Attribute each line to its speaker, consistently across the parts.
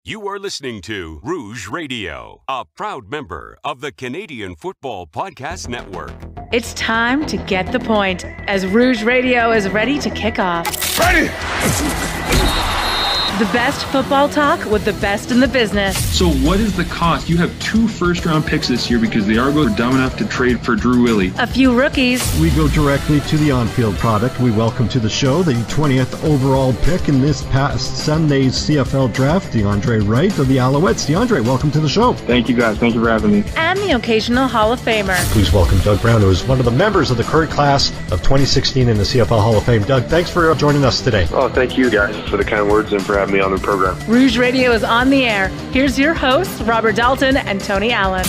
Speaker 1: You are listening to Rouge Radio, a proud member of the Canadian Football Podcast Network.
Speaker 2: It's time to get the point as Rouge Radio is ready to kick off.
Speaker 3: Ready!
Speaker 2: The best football talk with the best in the business.
Speaker 4: So what is the cost? You have 2 first-round picks this year because the Argos are dumb enough to trade for Drew Willie.
Speaker 2: A few rookies.
Speaker 5: We go directly to the on-field product. We welcome to the show the 20th overall pick in this past Sunday's CFL draft, DeAndre Wright of the Alouettes. DeAndre, welcome to the show.
Speaker 4: Thank you, guys. Thank you for having me.
Speaker 2: And the occasional Hall of Famer.
Speaker 5: Please welcome Doug Brown, who is one of the members of the current class of 2016 in the CFL Hall of Fame. Doug, thanks for joining us today.
Speaker 6: Oh, thank you guys for the kind words and for having me on the program.
Speaker 2: Rouge Radio is on the air. Here's your hosts, Robert Dalton and Tony Allen.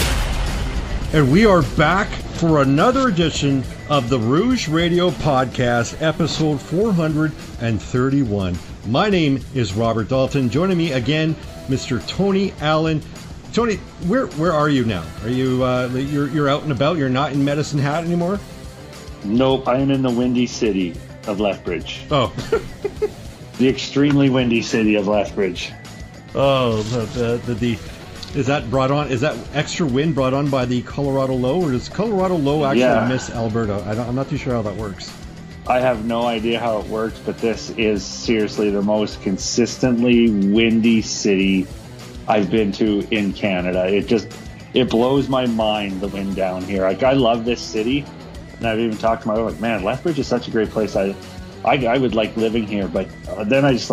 Speaker 5: And we are back for another edition of the Rouge Radio Podcast, episode 431. My name is Robert Dalton. Joining me again, Mr. Tony Allen. Tony, where are you now? Are you you're out and about? You're not in Medicine Hat anymore?
Speaker 7: Nope, I am in the windy city of Lethbridge.
Speaker 5: Oh.
Speaker 7: The extremely windy city of Lethbridge.
Speaker 5: Oh, is that brought on? Is that extra wind brought on by the Colorado low, or does Colorado low actually miss Alberta? I'm not too sure how that works.
Speaker 7: I have no idea how it works, but this is seriously the most consistently windy city I've been to in Canada. It blows my mind, the wind down here. Like, I love this city, and I've even talked to my wife, like, man, Lethbridge is such a great place. I would like living here, but then I just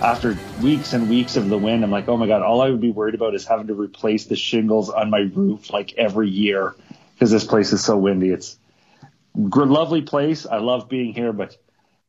Speaker 7: after weeks and weeks of the wind, I'm like, oh my God, all I would be worried about is having to replace the shingles on my roof like every year because this place is so windy. It's a lovely place. I love being here, but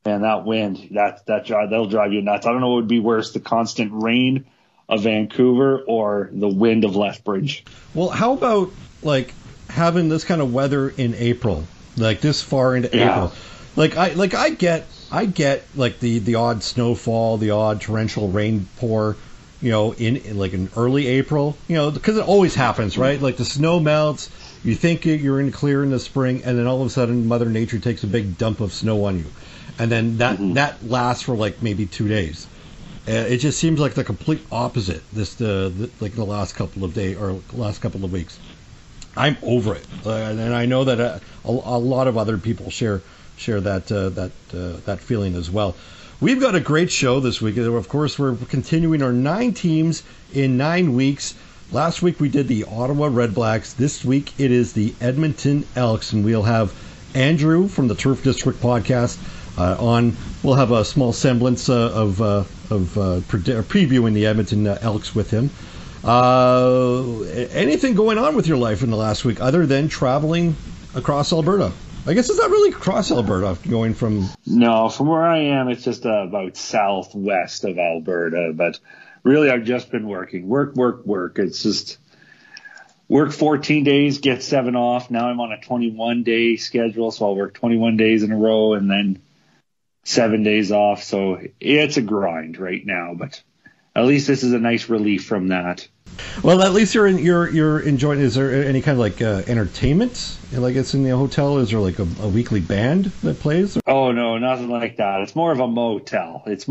Speaker 7: man, that wind, that'll drive you nuts. I don't know what would be worse, the constant rain of Vancouver or the wind of Lethbridge.
Speaker 5: Well, how about like having this kind of weather in April, like this far into April? I get like the odd snowfall, the odd torrential rain pour, in like in early April, because it always happens, right? Like the snow melts, you think you're in clear in the spring, and then all of a sudden Mother Nature takes a big dump of snow on you, and then that lasts for like maybe 2 days. It just seems like the complete opposite like the last couple of days or last couple of weeks. I'm over it, and I know that a lot of other people share that feeling as well. We've got a great show this week. Of course, we're continuing our 9 teams in 9 weeks. Last week we did the Ottawa Redblacks. This week it is the Edmonton Elks, and we'll have Andrew from the Turf District podcast on. We'll have a small semblance of previewing the Edmonton Elks with him. Anything going on with your life in the last week other than traveling across Alberta? I guess it's not really across Alberta going from...
Speaker 7: No, from where I am, it's just about southwest of Alberta. But really, I've just been working. Work. It's just work 14 days, get 7 off. Now I'm on a 21-day schedule, so I'll work 21 days in a row and then 7 days off. So it's a grind right now, but at least this is a nice relief from that.
Speaker 5: Well, at least you're enjoying. Is there any kind of like entertainment? Like it's in the hotel? Is there like a weekly band that plays?
Speaker 7: Oh no, nothing like that. It's more of a motel. There's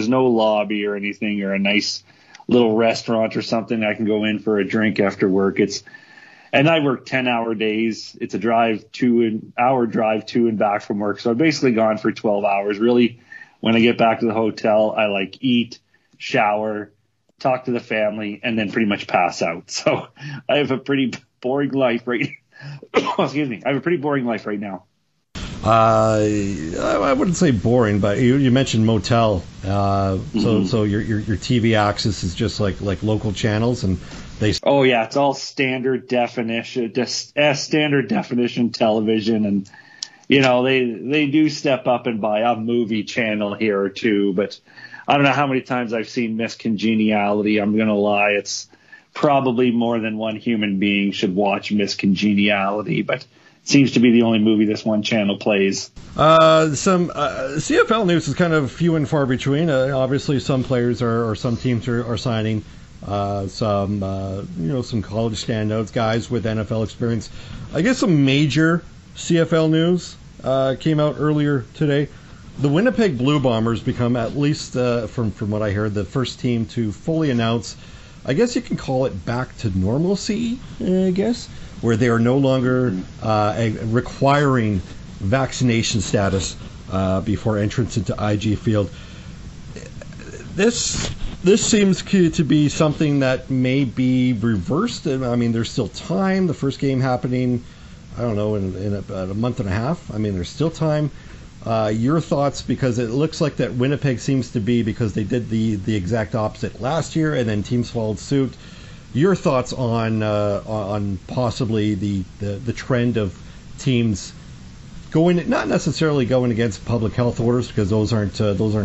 Speaker 7: no lobby or anything, or a nice little restaurant or something I can go in for a drink after work. And I work 10-hour days. It's an hour drive to and back from work. So I'm basically gone for 12 hours. Really, when I get back to the hotel, I like eat, shower, talk to the family, and then pretty much pass out. So I have a pretty boring life right Excuse me. I have a pretty boring life right now.
Speaker 5: I wouldn't say boring, but you mentioned motel. So your TV access is just like local channels, and they.
Speaker 7: Oh yeah, it's all standard definition, just standard definition television, and they do step up and buy a movie channel here or two, but I don't know how many times I've seen Miss Congeniality. I'm going to lie. It's probably more than one human being should watch Miss Congeniality, but it seems to be the only movie this one channel plays.
Speaker 5: Some CFL news is kind of few and far between. Obviously, some players or some teams are signing some college standouts, guys with NFL experience. I guess some major CFL news came out earlier today. the Winnipeg Blue Bombers become, at least from what I heard, the first team to fully announce, I guess you can call it back to normalcy, I guess, where they are no longer requiring vaccination status before entrance into IG Field. This seems to be something that may be reversed. I mean, there's still time. The first game happening, I don't know, in about a month and a half. I mean, there's still time. Your thoughts, because it looks like that Winnipeg seems to be, because they did the exact opposite last year, and then teams followed suit. Your thoughts on possibly the trend of teams going, not necessarily going against public health orders, because those aren't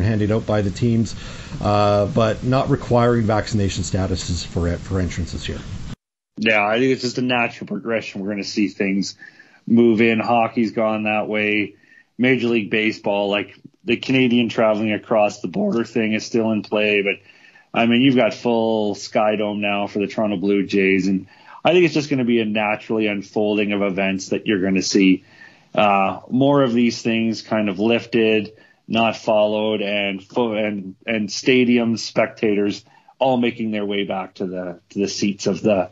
Speaker 5: handed out by the teams, but not requiring vaccination statuses for entrance this year.
Speaker 7: Yeah, I think it's just a natural progression. We're going to see things move in. Hockey's gone that way. Major League Baseball, like the Canadian traveling across the border thing, is still in play. But, I mean, you've got full Sky Dome now for the Toronto Blue Jays. And I think it's just going to be a naturally unfolding of events that you're going to see more of these things kind of lifted, not followed, and stadiums, spectators all making their way back to the seats of the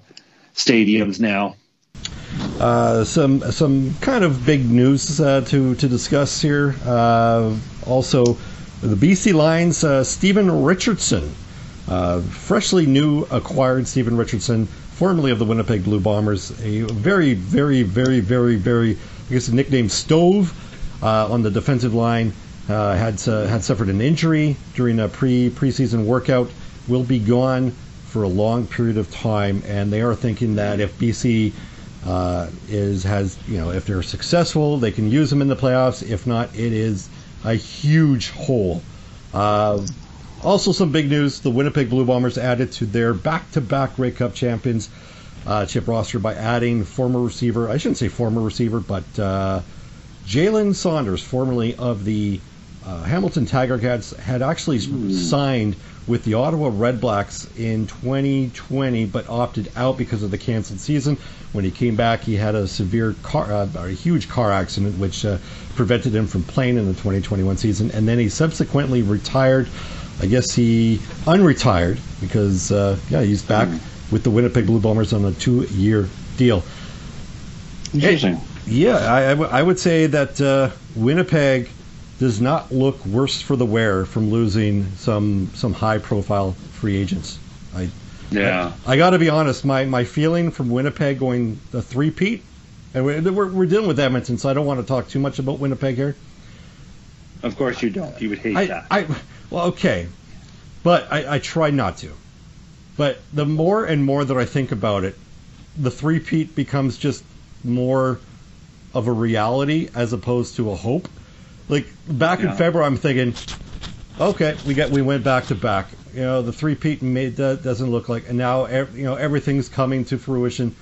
Speaker 7: stadiums now.
Speaker 5: Some kind of big news to discuss here. Also, the BC Lions, Stephen Richardson, freshly new acquired Stephen Richardson, formerly of the Winnipeg Blue Bombers, a very, very, very, very, very, I guess, nicknamed Stove on the defensive line, had suffered an injury during a preseason workout, will be gone for a long period of time, and they are thinking that if BC if they're successful, they can use them in the playoffs. If not, it is a huge hole. Also, some big news: the Winnipeg Blue Bombers added to their back-to-back Grey Cup champions chip roster by adding former receiver. I shouldn't say former receiver, but Jalen Saunders, formerly of the Hamilton Tiger-Cats, had actually signed with the Ottawa Redblacks in 2020, but opted out because of the canceled season. When he came back, he had a huge car accident, which prevented him from playing in the 2021 season. And then he subsequently retired. I guess he unretired because, he's back with the Winnipeg Blue Bombers on a 2-year deal.
Speaker 7: Interesting.
Speaker 5: I would say that Winnipeg does not look worse for the wear from losing some high-profile free agents. I got to be honest. My feeling from Winnipeg going the three-peat, and we're dealing with Edmonton, so I don't want to talk too much about Winnipeg here.
Speaker 7: Of course you don't. You would hate that.
Speaker 5: Well, okay, but I try not to. But the more and more that I think about it, the three-peat becomes just more of a reality as opposed to a hope. Like back in February, I'm thinking, okay, we went back to back. The three-peat doesn't look like, and now everything's coming to fruition.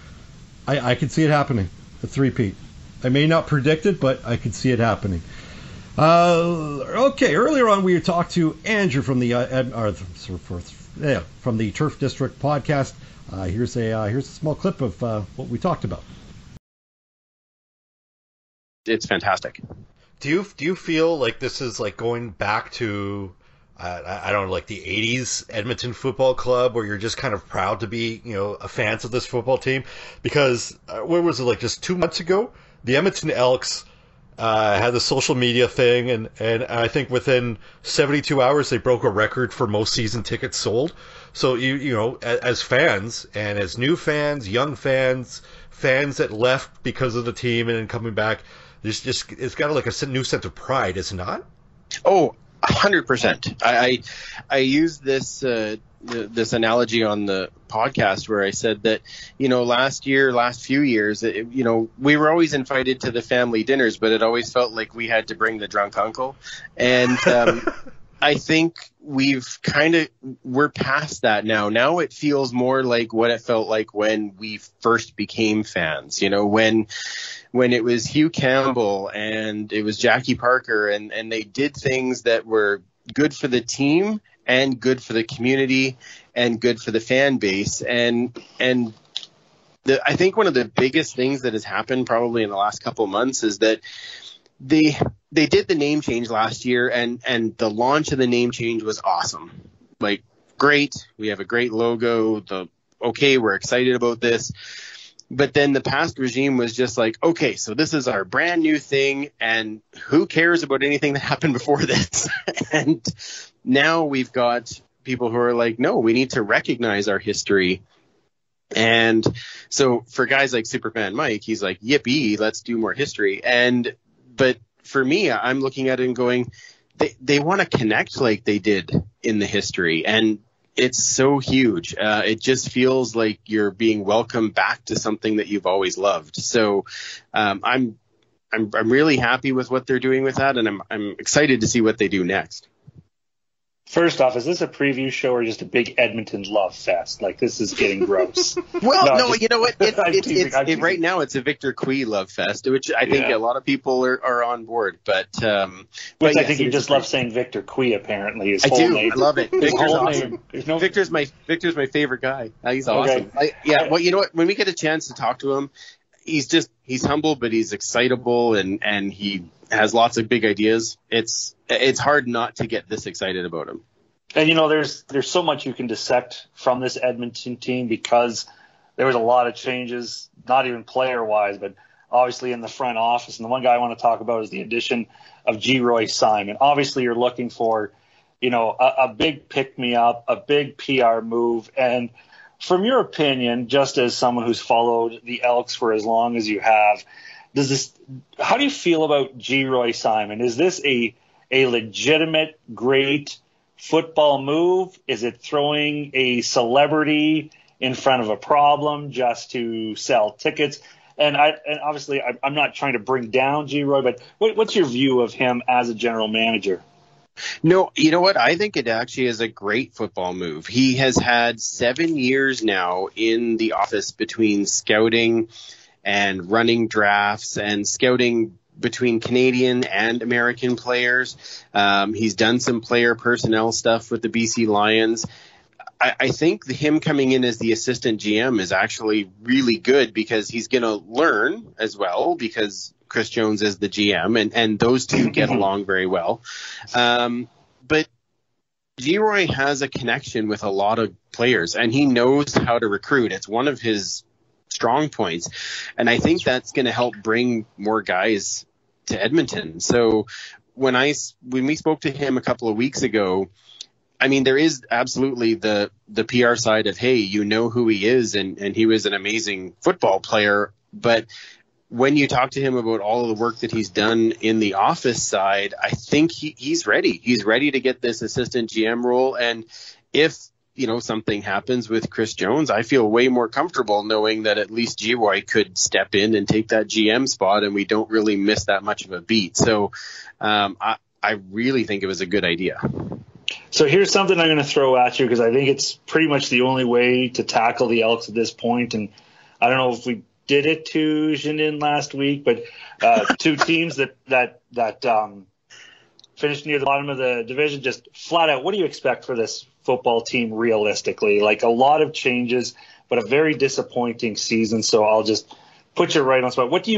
Speaker 5: I could see it happening. The three-peat. I may not predict it, but I could see it happening. Okay, earlier on we talked to Andrew from the from the Turf District podcast. Here's a small clip of what we talked about.
Speaker 3: It's fantastic.
Speaker 5: Do you feel like this is like going back to I don't know, like the 80s Edmonton Football Club, where you're just kind of proud to be fans of this football team? Because where was it, like just 2 months ago, the Edmonton Elks had the social media thing, and I think within 72 hours they broke a record for most season tickets sold. So as fans, and as new fans, young fans, fans that left because of the team and then coming back, it's got like a new sense of pride, is it not?
Speaker 3: Oh, 100%. I used this this analogy on the podcast where I said that last few years, we were always invited to the family dinners, but it always felt like we had to bring the drunk uncle. And I think we're past that now. Now it feels more like what it felt like when we first became fans. When it was Hugh Campbell and it was Jackie Parker, and they did things that were good for the team and good for the community and good for the fan base. And I think one of the biggest things that has happened probably in the last couple of months is that the they did the name change last year, and the launch of the name change was awesome. Like, great. We have a great logo. We're excited about this. But then the past regime was just like, okay, so this is our brand new thing, and who cares about anything that happened before this? And now we've got people who are like, no, we need to recognize our history. And so for guys like Superfan Mike, he's like, yippee, let's do more history. But for me, I'm looking at it and going, they want to connect like they did in the history. And it's so huge. It just feels like you're being welcomed back to something that you've always loved. So I'm really happy with what they're doing with that, and I'm excited to see what they do next.
Speaker 7: First off, is this a preview show or just a big Edmonton love fest? Like, this is getting gross.
Speaker 3: Well, no, you know what? Right now it's a Victor Cui love fest, which I think a lot of people are on board. But
Speaker 7: I think you just love saying Victor Cui. Apparently, his whole name.
Speaker 3: I love it. Victor's
Speaker 7: awesome.
Speaker 3: Victor's my favorite guy. He's awesome. Okay. Well, you know what? When we get a chance to talk to him, he's humble, but he's excitable, and he has lots of big ideas. It's hard not to get this excited about him.
Speaker 7: And there's so much you can dissect from this Edmonton team, because there was a lot of changes, not even player wise, but obviously in the front office. And the one guy I want to talk about is the addition of Geroy Simon. Obviously you're looking for, a big pick me up, a big PR move. And from your opinion, just as someone who's followed the Elks for as long as you have, how do you feel about Geroy Simon? Is this a legitimate, great football move? Is it throwing a celebrity in front of a problem just to sell tickets? And obviously, I'm not trying to bring down Geroy, but what's your view of him as a general manager?
Speaker 3: No, you know what? I think it actually is a great football move. He has had 7 years now in the office between scouting and running drafts and scouting between Canadian and American players. He's done some player personnel stuff with the BC Lions. I think him coming in as the assistant GM is actually really good, because he's going to learn as well, because Chris Jones is the GM, and those two get along very well. But Geroy has a connection with a lot of players, and he knows how to recruit. It's one of his strong points, and I think that's going to help bring more guys to Edmonton. So when we spoke to him a couple of weeks ago, I mean, there is absolutely the PR side of, hey, you know who he is, and he was an amazing football player. But when you talk to him about all of the work that he's done in the office side, I think he's ready. He's ready to get this assistant GM role. And if something happens with Chris Jones, I feel way more comfortable knowing that at least Geroy could step in and take that GM spot, and we don't really miss that much of a beat. So I really think it was a good idea.
Speaker 7: So here's something I'm going to throw at you, because I think it's pretty much the only way to tackle the Elks at this point. And I don't know if we did it to Jeanine last week, but two teams that finished near the bottom of the division, just flat out, what do you expect for this football team realistically? Like, a lot of changes, but a very disappointing season. So I'll just put you right on the spot. What can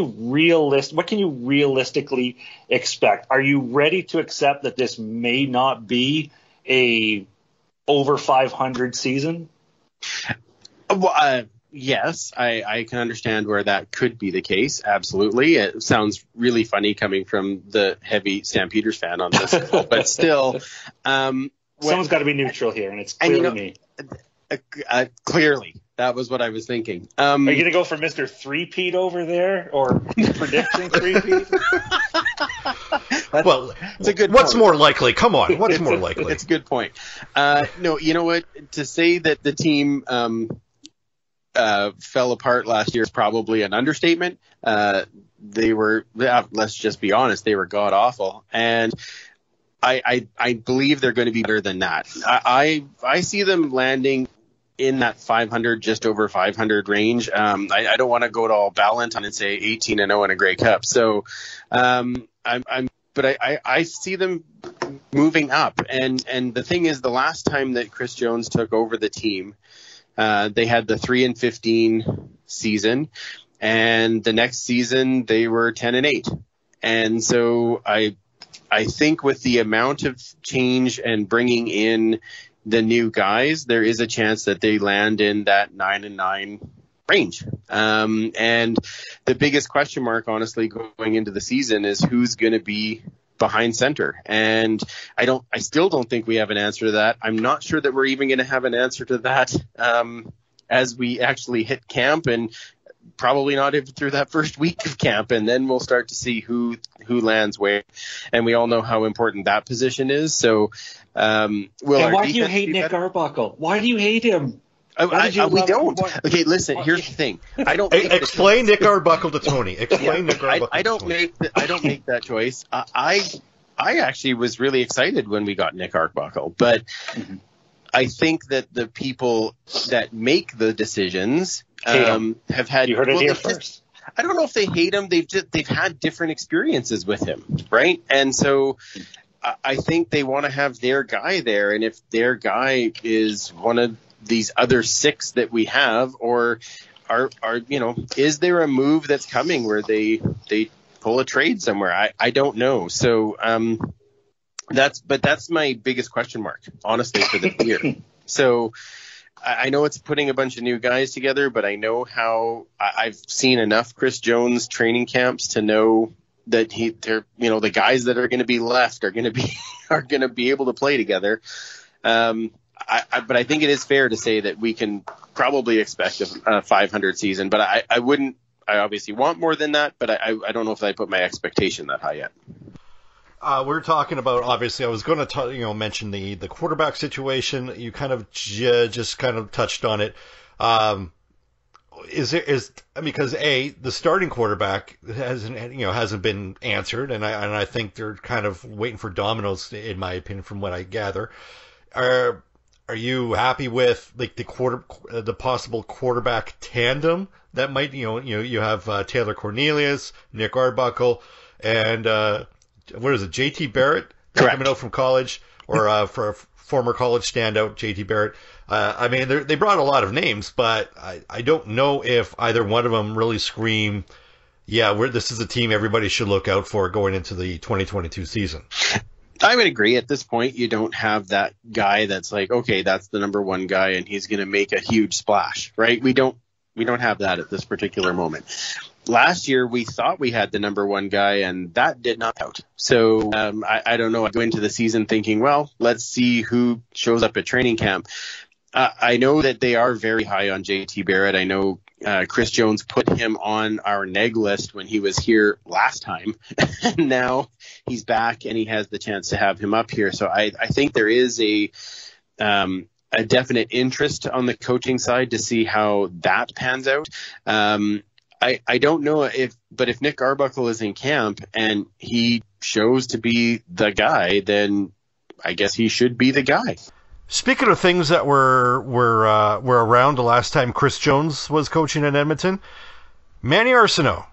Speaker 7: you realistically expect? Are you ready to accept that this may not be a over 500 season?
Speaker 3: Well, yes, I can understand where that could be the case. Absolutely. It sounds really funny coming from the heavy Stampeders fan on this call, but still.
Speaker 7: Someone's got to be neutral here, and it's clearly me.
Speaker 3: Clearly. That was what I was thinking.
Speaker 7: Are you going to go for Mr. Three-Peat over there, or prediction Three-Peat?
Speaker 5: Well, it's a good what's point. More likely? Come on, what's more likely?
Speaker 3: It's a good point. No, you know what? To say that the team fell apart last year is probably an understatement. They were, let's just be honest, they were god-awful. And I believe they're going to be better than that. I see them landing in that 500, just over 500 range. I don't want to go to all Valentine and say 18-0 in a Grey Cup. So but I see them moving up. And the thing is, the last time that Chris Jones took over the team, they had the 3-15 season, and the next season they were 10-8. And so I I think with the amount of change and bringing in the new guys, there is a chance that they land in that 9-9 range. And the biggest question mark, honestly, going into the season is who's going to be behind center. And I still don't think we have an answer to that. I'm not sure that we're even going to have an answer to that as we actually hit camp, and probably not even through that first week of camp. And then we'll start to see who lands where. And we all know how important that position is. So, why
Speaker 7: do you hate Nick Arbuckle? Why do you hate him?
Speaker 3: We don't. Okay, listen. Here's the thing. I don't
Speaker 5: explain Nick Arbuckle to Tony. Explain Nick Arbuckle.
Speaker 3: I don't make that choice. I actually was really excited when we got Nick Arbuckle, but I think that the people that make the decisions have had.
Speaker 7: You heard it here first.
Speaker 3: I don't know if they hate him. They've had different experiences with him, right? And so I think they want to have their guy there, and if their guy is one of these other 6 that we have, or are is there a move that's coming where they pull a trade somewhere? I don't know. So that's my biggest question mark, honestly, for the year. So I know it's putting a bunch of new guys together, but I know how I've seen enough Chris Jones training camps to know that they're the guys that are going to be left are going to be able to play together. But I think it is fair to say that we can probably expect a 500 season, but I obviously want more than that, but I don't know if I put my expectation that high yet.
Speaker 5: We're talking about, obviously, I was going to mention the quarterback situation. You kind of just kind of touched on it. Because the starting quarterback hasn't been answered, and I think they're kind of waiting for dominoes, in my opinion, from what I gather. Are you happy with the possible quarterback tandem that might you have Taylor Cornelius, Nick Arbuckle, and what is it, JT Barrett coming out from college, or for a former college standout JT Barrett? They brought a lot of names, but I don't know if either one of them really scream, this is a team everybody should look out for going into the 2022 season.
Speaker 3: I would agree. At this point, you don't have that guy that's like, okay, that's the number one guy and he's going to make a huge splash, right? We don't have that at this particular moment. Last year, we thought we had the number one guy, and that did not out. So I don't know. I go into the season thinking, well, let's see who shows up at training camp. I know that they are very high on JT Barrett. I know Chris Jones put him on our neg list when he was here last time. And now he's back and he has the chance to have him up here. So I think there is a definite interest on the coaching side to see how that pans out. I don't know if Nick Arbuckle is in camp and he shows to be the guy, then I guess he should be the guy.
Speaker 5: Speaking of things that were around the last time Chris Jones was coaching in Edmonton, Manny Arsenault.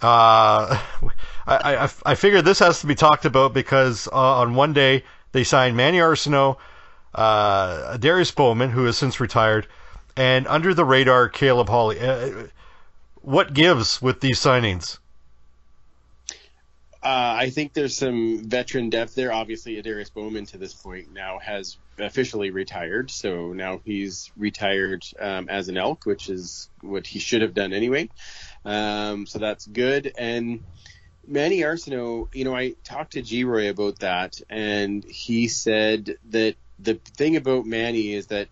Speaker 5: I figured this has to be talked about because on one day they signed Manny Arsenault, Darius Bowman, who has since retired, and under the radar Caleb Hawley. What gives with these signings?
Speaker 3: I think there's some veteran depth there. Obviously, Darius Bowman to this point now has officially retired. So now he's retired as an Elk, which is what he should have done anyway. So that's good. And Manny Arsenault, I talked to G-Roy about that, and he said that the thing about Manny is that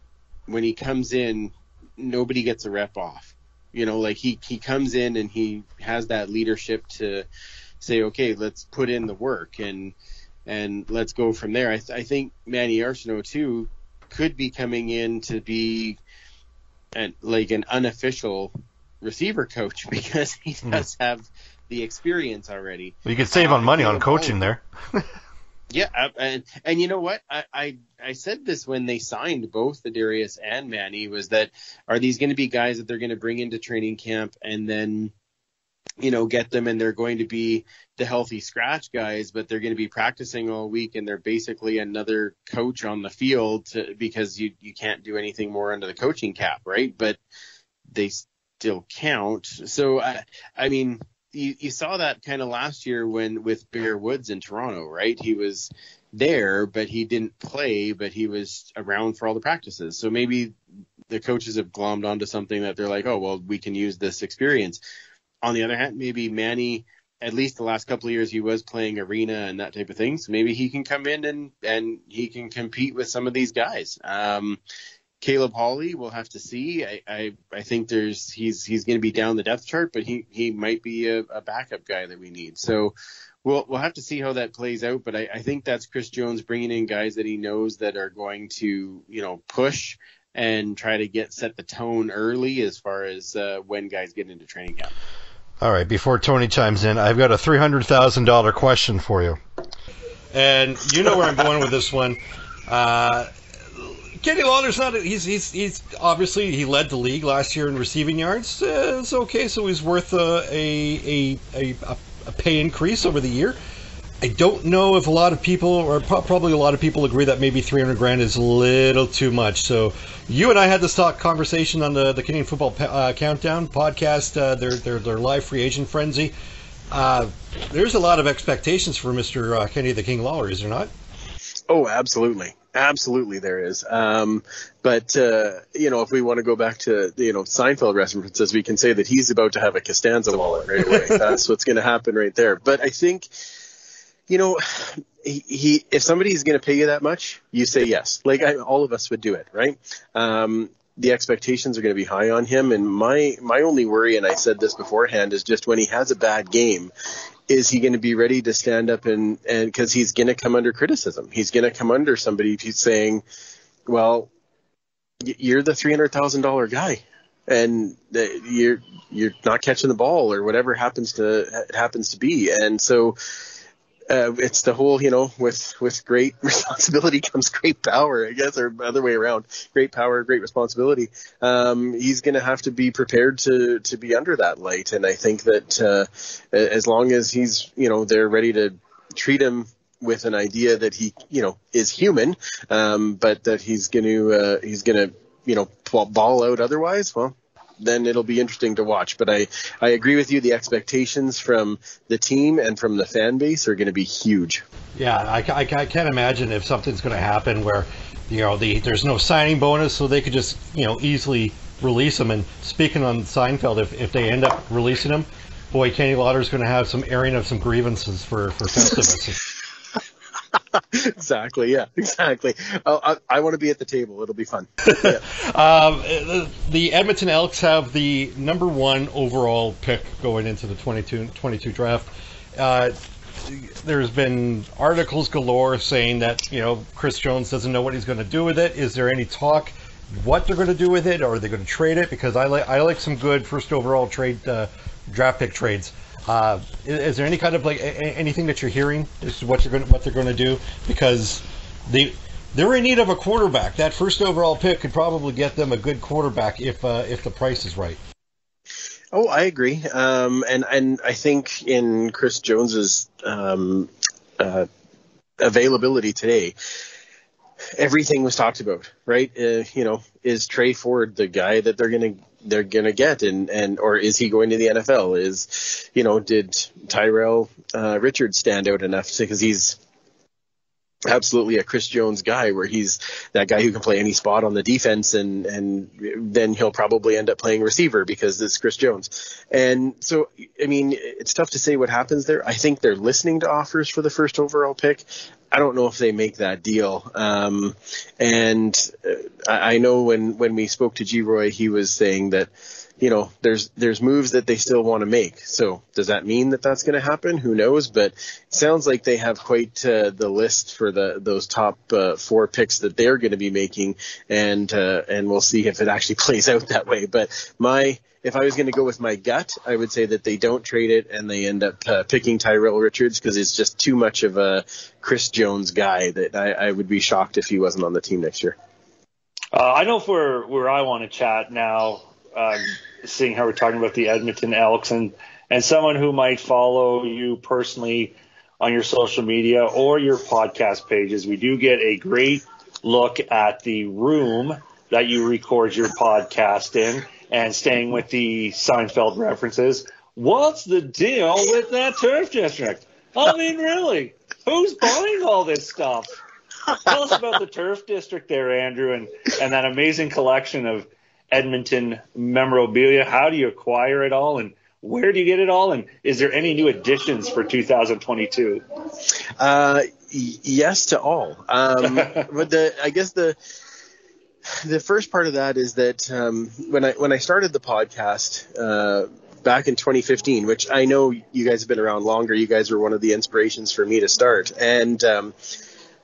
Speaker 3: when he comes in, nobody gets a rep off. He comes in and he has that leadership to say, okay, let's put in the work and let's go from there. I think Manny Arsenault too could be coming in to be an unofficial receiver coach because he does have the experience already.
Speaker 5: Well, you could save on money on coaching there.
Speaker 3: Yeah, and you know what? I said this when they signed both the Darius and Manny, was that are these going to be guys that they're going to bring into training camp and then get them, and they're going to be the healthy scratch guys, but they're going to be practicing all week and they're basically another coach on the field because you can't do anything more under the coaching cap, right? But they still count. So, you saw that kind of last year with Bear Woods in Toronto, right? He was there, but he didn't play, but he was around for all the practices. So maybe the coaches have glommed onto something that they're like, oh, well, we can use this experience. On the other hand, maybe Manny, at least the last couple of years, he was playing arena and that type of thing. So maybe he can come in and he can compete with some of these guys. Caleb Hawley, we'll have to see. I think he's going to be down the depth chart, but he might be a backup guy that we need. So we'll have to see how that plays out. But I think that's Chris Jones bringing in guys that he knows that are going to, push and try to set the tone early as far as when guys get into training camp.
Speaker 5: All right, before Tony chimes in, I've got a $300,000 question for you. And you know where I'm going with this one. Kenny Lawler's he's obviously, he led the league last year in receiving yards. It's okay, so he's worth a pay increase over the year. I don't know if a lot of people, or probably a lot of people, agree that maybe $300,000 is a little too much. So you and I had this conversation on the Canadian Football Countdown podcast, their live free agent frenzy. There's a lot of expectations for Mr. Kenny the King Lawler, is there not?
Speaker 3: Oh, absolutely. Absolutely there is. But if we want to go back to, Seinfeld references, we can say that he's about to have a Costanza wallet right away. That's what's going to happen right there. But I think, if somebody's going to pay you that much, you say yes. Like all of us would do it, right? The expectations are going to be high on him. And my only worry, and I said this beforehand, is just when he has a bad game, is he going to be ready to stand up and because he's going to come under criticism. He's going to come under somebody who's saying, well, you're the $300,000 guy and you're not catching the ball or whatever happens to be. And so it's the whole, with great responsibility comes great power, I guess, or other way around. Great power, great responsibility. He's going to have to be prepared to be under that light. And I think that as long as he's, they're ready to treat him with an idea that he, is human, but that he's going to, ball out otherwise, well, then it'll be interesting to watch. But I agree with you. The expectations from the team and from the fan base are going to be huge.
Speaker 5: Yeah, I can't imagine if something's going to happen where, there's no signing bonus, so they could just, easily release him. And speaking on Seinfeld, if they end up releasing him, boy, Kenny Lawler's going to have some airing of some grievances for Festivus.
Speaker 3: Exactly. Yeah, exactly. I want to be at the table. It'll be fun. Yeah.
Speaker 5: The Edmonton Elks have the number 1 overall pick going into the 22 draft. There's been articles galore saying that, Chris Jones doesn't know what he's going to do with it. Is there any talk what they're going to do with it, or are they going to trade it? Because I like some good first overall draft pick trades. Is there any kind of anything that you're hearing as to what they're going to do? Because they're in need of a quarterback. That first overall pick could probably get them a good quarterback if the price is right.
Speaker 3: Oh, I agree. And I think in Chris Jones's availability today, everything was talked about, right? Is Trey Ford the guy that they're gonna get, and or is he going to the NFL? Did Tyrell Richards stand out enough because he's absolutely a Chris Jones guy, where he's that guy who can play any spot on the defense, and then he'll probably end up playing receiver because it's Chris Jones. And so, I mean, it's tough to say what happens there. I think they're listening to offers for the first overall pick. I don't know if they make that deal. And I know when we spoke to G. Roy, he was saying that, there's moves that they still want to make. So does that mean that that's going to happen? Who knows? But it sounds like they have quite the list for those top 4 picks that they're going to be making, and we'll see if it actually plays out that way. But if I was going to go with my gut, I would say that they don't trade it and they end up picking Tyrell Richards, because it's just too much of a Chris Jones guy that I would be shocked if he wasn't on the team next year.
Speaker 7: I know for where I want to chat now, seeing how we're talking about the Edmonton Elks and someone who might follow you personally on your social media or your podcast pages. We do get a great look at the room that you record your podcast in, and staying with the Seinfeld references, what's the deal with that turf district? I mean, really, who's buying all this stuff? Tell us about the turf district there, Andrew, and that amazing collection of Edmonton memorabilia. How do you acquire it all, and where do you get it all? And is there any new additions for 2022?
Speaker 3: Yes to all. But I guess the first part of that is that when I started the podcast back in 2015, which I know you guys have been around longer, you guys were one of the inspirations for me to start. And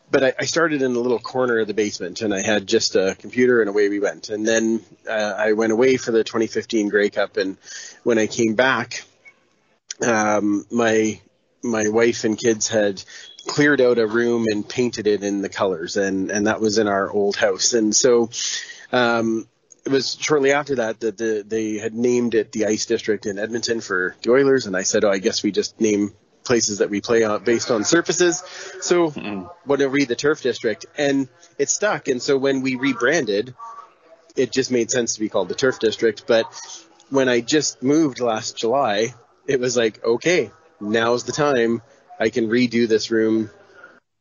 Speaker 3: but I started in a little corner of the basement, and I had just a computer, and away we went. And then I went away for the 2015 Grey Cup, and when I came back, my wife and kids had cleared out a room and painted it in the colors, and that was in our old house. And so it was shortly after that they had named it the Ice District in Edmonton for the Oilers, and I said, I guess we just name places that we play on based on surfaces. So whatever, the Turf District, and it stuck. And so when we rebranded, it just made sense to be called the Turf District. But when I just moved last July, it was like, okay, now's the time. I can redo this room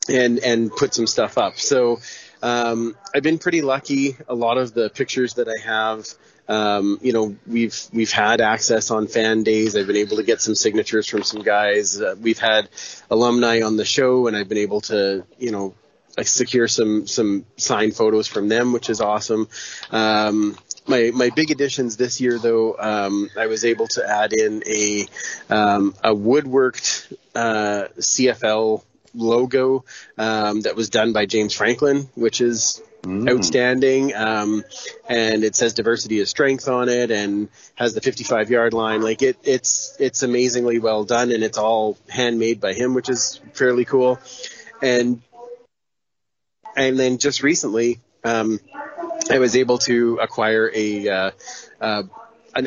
Speaker 3: and put some stuff up. So I've been pretty lucky. A lot of the pictures that I have, we've had access on fan days. I've been able to get some signatures from some guys. We've had alumni on the show, and I've been able to, secure some signed photos from them, which is awesome. My big additions this year, though, I was able to add in a woodworked CFL logo that was done by James Franklin, which is outstanding. And it says diversity is strength on it, and has the 55-yard line. Like it's amazingly well done, and it's all handmade by him, which is fairly cool. And then just recently, I was able to acquire an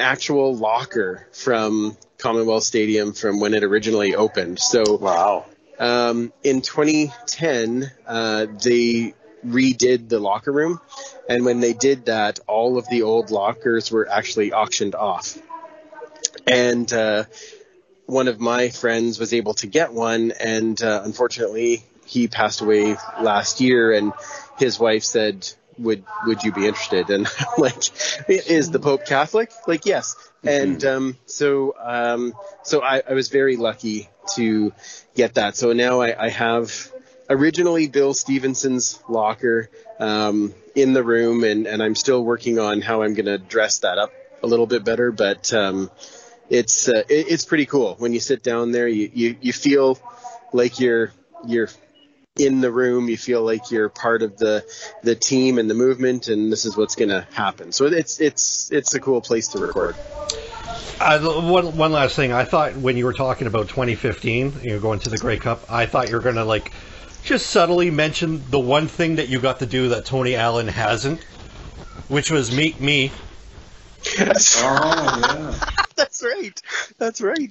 Speaker 3: actual locker from Commonwealth Stadium from when it originally opened. So
Speaker 7: wow.
Speaker 3: In 2010, they redid the locker room, and when they did that, all of the old lockers were actually auctioned off. And one of my friends was able to get one, and unfortunately, he passed away last year, and his wife said, would you be interested? And I'm like, is the Pope Catholic? Like, yes. And so I was very lucky to get that. So now I have originally Bill Stevenson's locker in the room, and I'm still working on how I'm going to dress that up a little bit better. But it's pretty cool when you sit down there. You feel like you're in the room. You feel like you're part of the team and the movement, and this is what's going to happen. So it's a cool place to record.
Speaker 5: One last thing. I thought when you were talking about 2015, going to the Grey Cup, I thought you were going to just subtly mention the one thing that you got to do that Tony Allen hasn't, which was meet me.
Speaker 3: Yes. Oh yeah. That's right.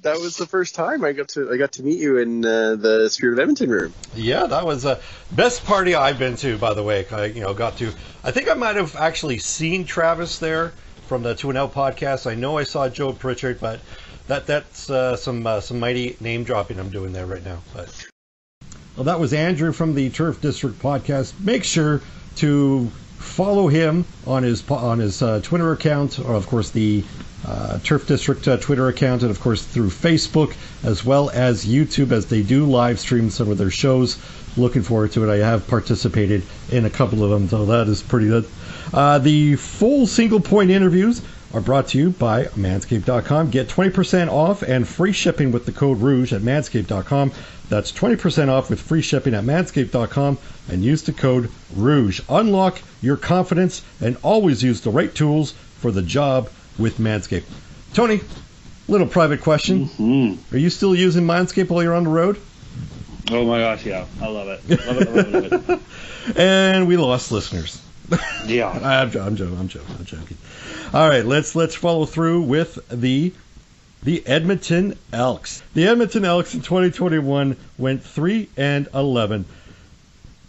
Speaker 3: That was the first time I got to meet you in the Spirit of Edmonton room. Yeah,
Speaker 5: that was the best party I've been to, by the way. I think I might have actually seen Travis there from the 2-0 podcast. I know I saw Joe Pritchard, but that's some mighty name dropping I'm doing there right now. But well, that was Andrew from the Turf District podcast. Make sure to follow him on his Twitter account, or of course the Turf District Twitter account, and of course through Facebook as well as YouTube, as they do live stream some of their shows. Looking forward to it. I have participated in a couple of them, so that is pretty good. The full single point interviews are brought to you by Manscaped.com. Get 20% off and free shipping with the code ROUGE at Manscaped.com. That's 20% off with free shipping at Manscaped.com, and use the code ROUGE. Unlock your confidence and always use the right tools for the job with Manscaped. Tony, little private question. Mm-hmm. Are you still using Manscaped while you're on the road?
Speaker 7: Oh my gosh, yeah. I love it. Love it.
Speaker 5: And we lost listeners.
Speaker 7: Yeah.
Speaker 5: I'm joking. All right, let's follow through with the Edmonton Elks. The Edmonton Elks in 2021 went 3-11.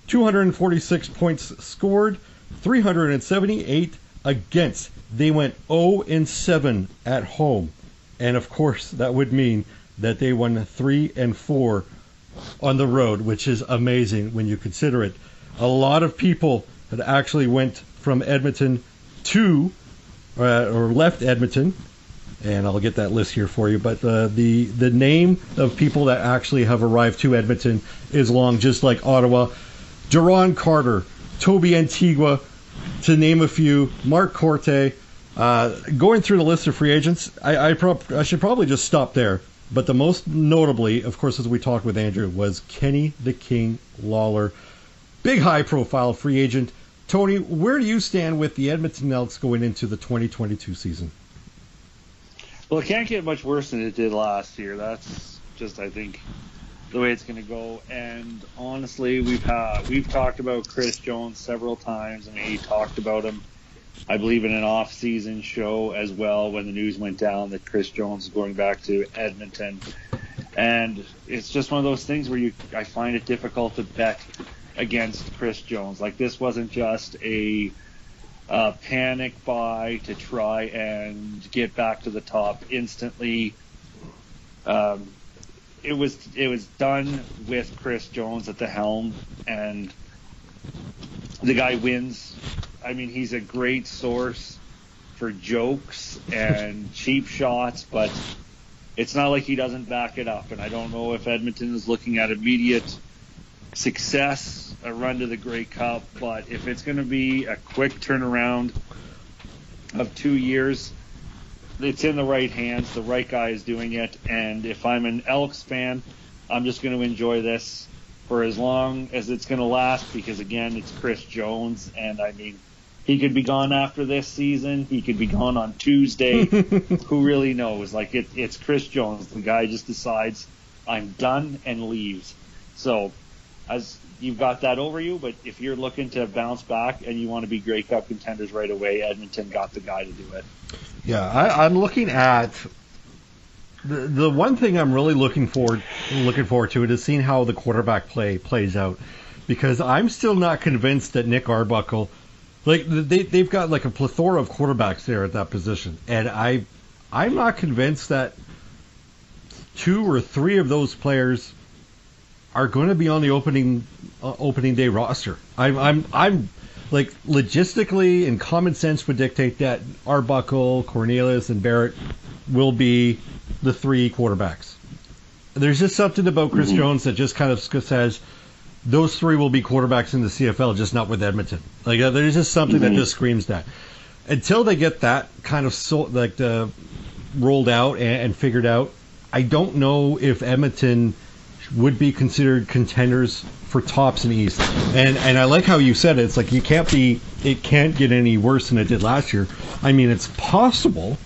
Speaker 5: 246 points scored, 378 against. They went 0-7 at home. And of course, that would mean that they won 3 and 4 on the road, which is amazing when you consider it. A lot of people had actually went from Edmonton to, or left Edmonton, and I'll get that list here for you, but the name of people that actually have arrived to Edmonton is long, just like Ottawa. Duron Carter, Toby Antigua, to name a few, Mark Corte. Going through the list of free agents, I should probably just stop there. But the most notably, of course, as we talked with Andrew, was Kenny the King Lawler. Big high-profile free agent. Tony, where do you stand with the Edmonton Elks going into the 2022 season?
Speaker 7: Well, it can't get much worse than it did last year. That's just, I think, the way it's going to go. And honestly, we've talked about Chris Jones several times. I mean, he talked about him, I believe, in an off-season show as well when the news went down that Chris Jones is going back to Edmonton. And it's just one of those things where I find it difficult to bet against Chris Jones. Like, this wasn't just a panic buy to try and get back to the top instantly. It was done with Chris Jones at the helm, and the guy wins. I mean, he's a great source for jokes and cheap shots, but it's not like he doesn't back it up. And I don't know if Edmonton is looking at immediate success, a run to the Grey Cup, but if it's going to be a quick turnaround of 2 years, it's in the right hands. The right guy is doing it. And if I'm an Elks fan, I'm just going to enjoy this for as long as it's going to last, because, again, it's Chris Jones. And, I mean, he could be gone after this season. He could be gone on Tuesday. Who really knows? Like, it's Chris Jones. The guy just decides, I'm done, and leaves. So, as you've got that over you, but if you're looking to bounce back and you want to be Grey Cup contenders right away, Edmonton got the guy to do it.
Speaker 5: Yeah, I'm looking at the one thing I'm really looking forward to it is seeing how the quarterback play plays out, because I'm still not convinced that Nick Arbuckle, like they've got like a plethora of quarterbacks there at that position, and I'm not convinced that 2 or 3 of those players are going to be on the opening day roster. I'm like, logistically and common sense would dictate that Arbuckle, Cornelius, and Barrett will be the 3 quarterbacks. There's just something about Chris Jones that just kind of says those 3 will be quarterbacks in the CFL, just not with Edmonton. Like, there's just something that just screams that. Until they get that kind of rolled out and figured out, I don't know if Edmonton would be considered contenders for tops in the East. And I like how you said it. It's like it can't get any worse than it did last year. I mean, it's possible.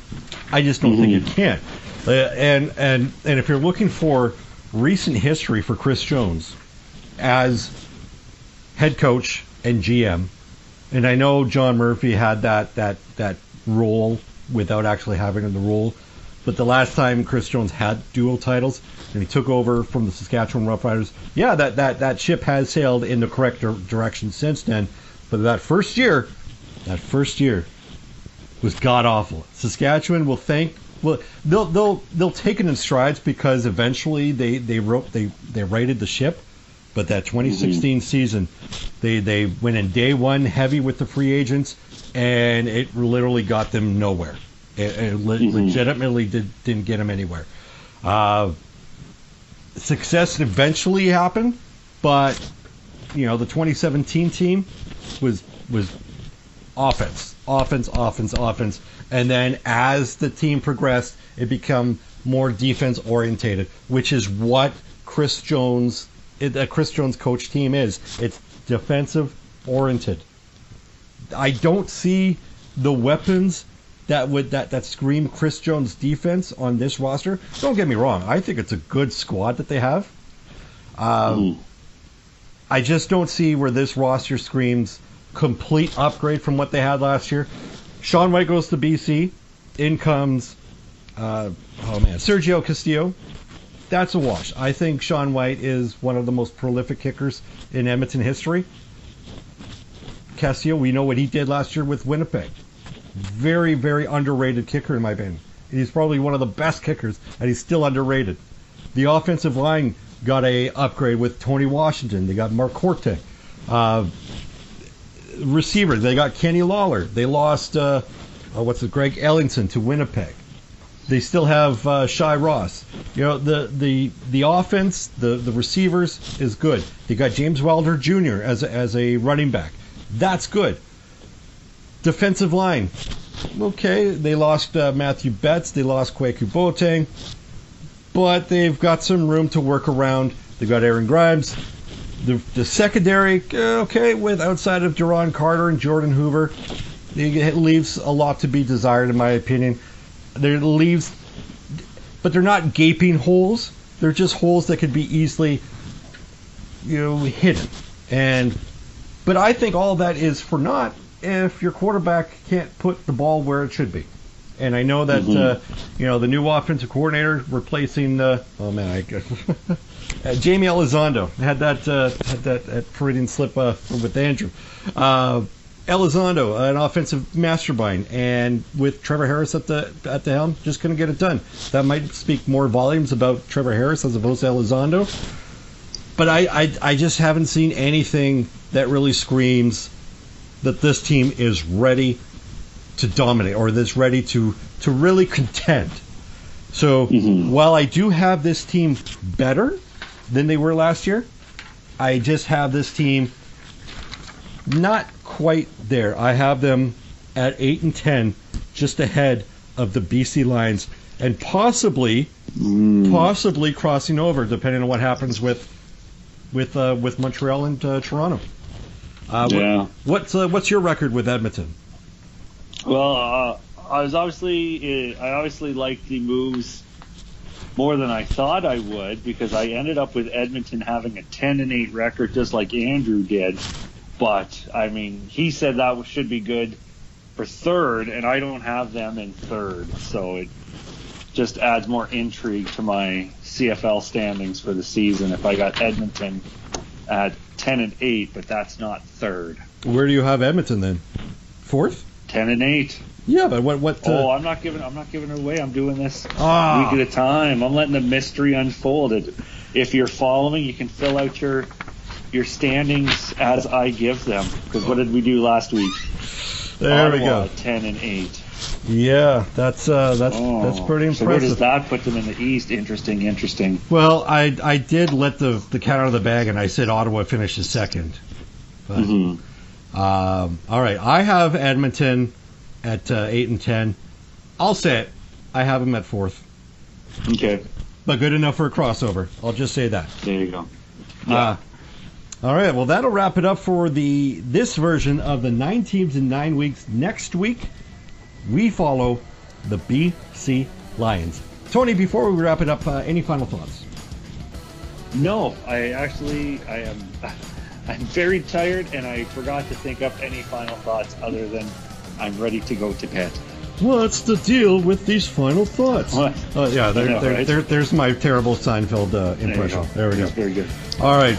Speaker 5: I just don't think it can. And if you're looking for recent history for Chris Jones as head coach and GM, and I know John Murphy had that role without actually having the role, but the last time Chris Jones had dual titles and he took over from the Saskatchewan Roughriders, yeah, that ship has sailed in the correct direction since then. But that first year was god awful. Saskatchewan will they'll take it in strides, because eventually they righted the ship. But that 2016 season, they went in day one heavy with the free agents, and it literally got them nowhere. It legitimately didn't get them anywhere. Success eventually happened, but the 2017 team was offense, and then as the team progressed, it became more defense orientated, which is what Chris Jones coach team is. It's defensive oriented. I don't see the weapons that scream Chris Jones defense on this roster. Don't get me wrong. I think it's a good squad that they have. I just don't see where this roster screams complete upgrade from what they had last year. Sean White goes to BC. In comes, Sergio Castillo. That's a wash. I think Sean White is one of the most prolific kickers in Edmonton history. Castillo, we know what he did last year with Winnipeg. Very, very underrated kicker in my opinion. He's probably one of the best kickers, and he's still underrated. The offensive line got a upgrade with Tony Washington. They got Mark Korte. Receiver, they got Kenny Lawler. They lost Greg Ellington to Winnipeg. They still have Shai Ross. You know, the offense, the receivers is good. They got James Wilder Jr. as a running back. That's good. Defensive line, okay. They lost Matthew Betts. They lost Kwaku Boateng, but they've got some room to work around. They got Aaron Grimes. The secondary, okay, with outside of Duron Carter and Jordan Hoover, it leaves a lot to be desired, in my opinion. But they're not gaping holes. They're just holes that could be easily, hidden. But I think all of that is for naught if your quarterback can't put the ball where it should be. And I know that the new offensive coordinator replacing Jamie Elizondo had that Freudian slip with Andrew. Elizondo, an offensive mastermind, and with Trevor Harris at the helm, just couldn't get it done. That might speak more volumes about Trevor Harris as opposed to Elizondo. But I just haven't seen anything that really screams that this team is ready to dominate or that's ready to really contend. So while I do have this team better than they were last year, I just have this team not quite there. I have them at 8-10, just ahead of the BC Lions, and possibly crossing over, depending on what happens with Montreal and Toronto. What's your record with Edmonton?
Speaker 7: Well, I obviously liked the moves more than I thought I would, because I ended up with Edmonton having a 10-8 record, just like Andrew did. But I mean, he said that should be good for third, and I don't have them in third, so it just adds more intrigue to my CFL standings for the season if I got Edmonton at 10-8, but that's not third.
Speaker 5: Where do you have Edmonton then? Fourth?
Speaker 7: 10-8.
Speaker 5: Yeah, but what?
Speaker 7: I'm not giving it away. I'm doing this week at a time. I'm letting the mystery unfold. If you're following, you can fill out your standings as I give them. Because what did we do last week?
Speaker 5: There we go.
Speaker 7: 10-8.
Speaker 5: Yeah, that's pretty impressive.
Speaker 7: So where does that put them in the East? Interesting.
Speaker 5: Well, I did let the cat out of the bag, and I said Ottawa finishes second. But, all right, I have Edmonton at 8-10. I'll say it. I have them at fourth.
Speaker 7: Okay.
Speaker 5: But good enough for a crossover. I'll just say that.
Speaker 7: There you go. Yeah.
Speaker 5: All right, well, that'll wrap it up for this version of the 9 teams in 9 weeks. Next week, we follow the BC Lions. Tony, before we wrap it up, any final thoughts?
Speaker 7: No, I'm very tired, and I forgot to think up any final thoughts other than I'm ready to go to bed.
Speaker 5: What's the deal with these final thoughts?
Speaker 7: What?
Speaker 5: There's my terrible Seinfeld impression. There we go.
Speaker 7: That's very good.
Speaker 5: All right,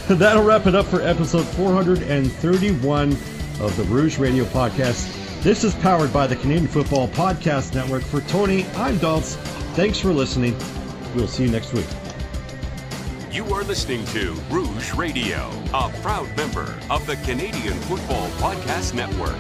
Speaker 5: that'll wrap it up for episode 431 of the Rouge Radio Podcast. This is powered by the Canadian Football Podcast Network. For Tony, I'm Daltz. Thanks for listening. We'll see you next week.
Speaker 1: You are listening to Rouge Radio, a proud member of the Canadian Football Podcast Network.